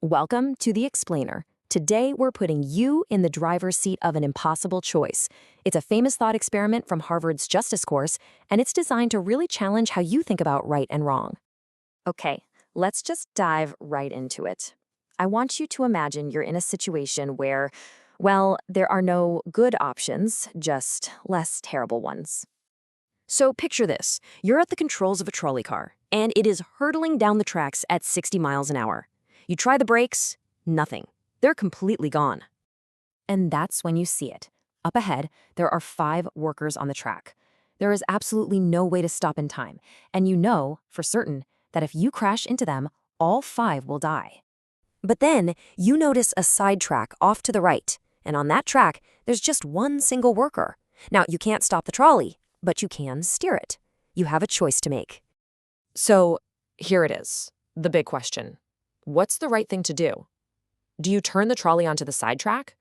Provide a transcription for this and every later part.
Welcome to The Explainer. Today, we're putting you in the driver's seat of an impossible choice. It's a famous thought experiment from Harvard's Justice course, and it's designed to really challenge how you think about right and wrong. Okay, let's just dive right into it. I want you to imagine you're in a situation where, well, there are no good options, just less terrible ones. So picture this. You're at the controls of a trolley car, and it is hurtling down the tracks at 60 miles an hour. You try the brakes, nothing. They're completely gone. And that's when you see it. Up ahead, there are 5 workers on the track. There is absolutely no way to stop in time, and you know, for certain, that if you crash into them, all 5 will die. But then, you notice a side track off to the right, and on that track, there's just one single worker. Now, you can't stop the trolley, but you can steer it. You have a choice to make. So, here it is, the big question. What's the right thing to do? Do you turn the trolley onto the sidetrack?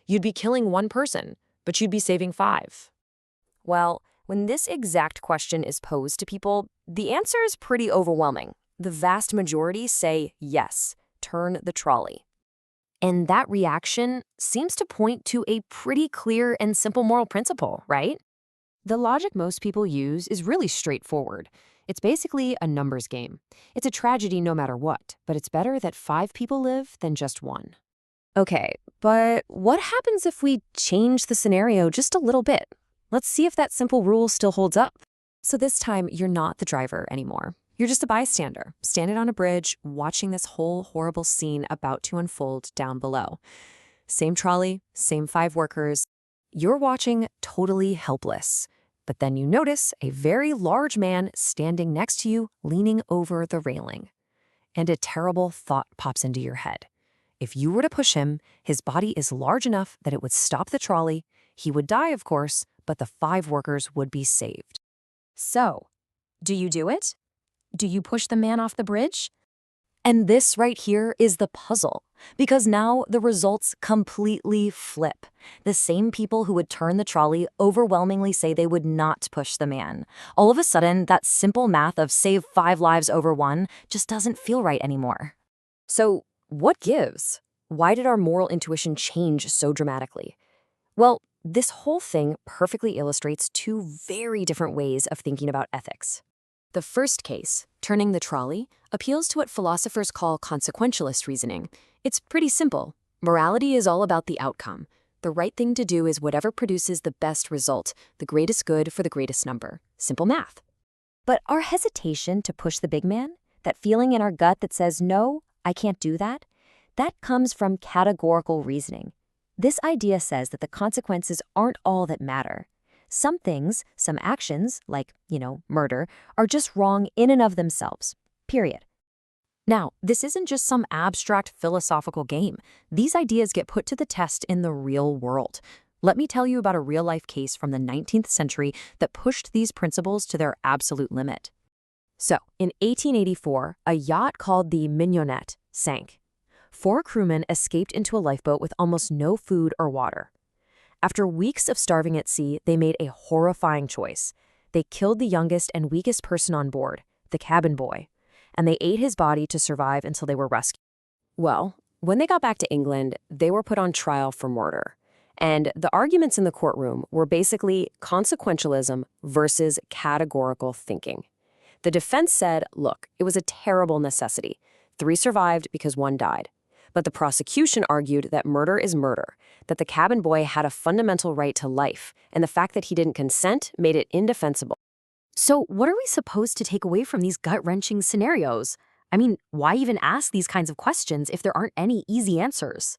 You'd be killing 1 person, but you'd be saving 5. Well, when this exact question is posed to people, the answer is pretty overwhelming. The vast majority say yes, turn the trolley. And that reaction seems to point to a pretty clear and simple moral principle, right? The logic most people use is really straightforward. It's basically a numbers game. It's a tragedy no matter what, but it's better that 5 people live than just 1. Okay, but what happens if we change the scenario just a little bit? Let's see if that simple rule still holds up. So this time, you're not the driver anymore. You're just a bystander, standing on a bridge, watching this whole horrible scene about to unfold down below. Same trolley, same 5 workers. You're watching totally helpless. But then you notice a very large man standing next to you, leaning over the railing. And a terrible thought pops into your head. If you were to push him, his body is large enough that it would stop the trolley. He would die, of course, but the 5 workers would be saved. So, do you do it? Do you push the man off the bridge? And this right here is the puzzle, because now the results completely flip. The same people who would turn the trolley overwhelmingly say they would not push the man. All of a sudden, that simple math of save 5 lives over 1 just doesn't feel right anymore. So, what gives? Why did our moral intuition change so dramatically? Well, this whole thing perfectly illustrates 2 very different ways of thinking about ethics. The first case, turning the trolley, appeals to what philosophers call consequentialist reasoning. It's pretty simple. Morality is all about the outcome. The right thing to do is whatever produces the best result, the greatest good for the greatest number. Simple math. But our hesitation to push the big man, that feeling in our gut that says, no, I can't do that, that comes from categorical reasoning. This idea says that the consequences aren't all that matter. Some things, some actions, like, murder, are just wrong in and of themselves, period. Now, this isn't just some abstract philosophical game. These ideas get put to the test in the real world. Let me tell you about a real-life case from the 19th century that pushed these principles to their absolute limit. So, in 1884, a yacht called the Mignonette sank. 4 crewmen escaped into a lifeboat with almost no food or water. After weeks of starving at sea, they made a horrifying choice. They killed the youngest and weakest person on board, the cabin boy, and they ate his body to survive until they were rescued. Well, when they got back to England, they were put on trial for murder. And the arguments in the courtroom were basically consequentialism versus categorical thinking. The defense said, look, it was a terrible necessity. 3 survived because 1 died. But the prosecution argued that murder is murder, that the cabin boy had a fundamental right to life, and the fact that he didn't consent made it indefensible. So what are we supposed to take away from these gut-wrenching scenarios? I mean, why even ask these kinds of questions if there aren't any easy answers?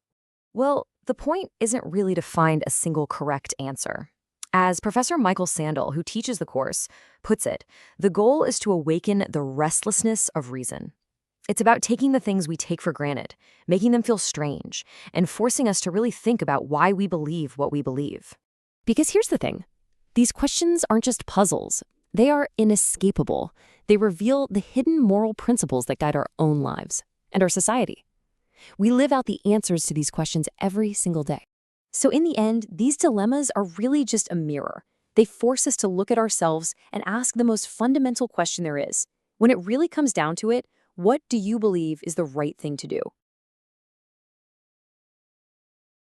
Well, the point isn't really to find a single correct answer. As Professor Michael Sandel, who teaches the course, puts it, the goal is to awaken the restlessness of reason. It's about taking the things we take for granted, making them feel strange, and forcing us to really think about why we believe what we believe. Because here's the thing. These questions aren't just puzzles. They are inescapable. They reveal the hidden moral principles that guide our own lives and our society. We live out the answers to these questions every single day. So in the end, these dilemmas are really just a mirror. They force us to look at ourselves and ask the most fundamental question there is. When it really comes down to it, what do you believe is the right thing to do?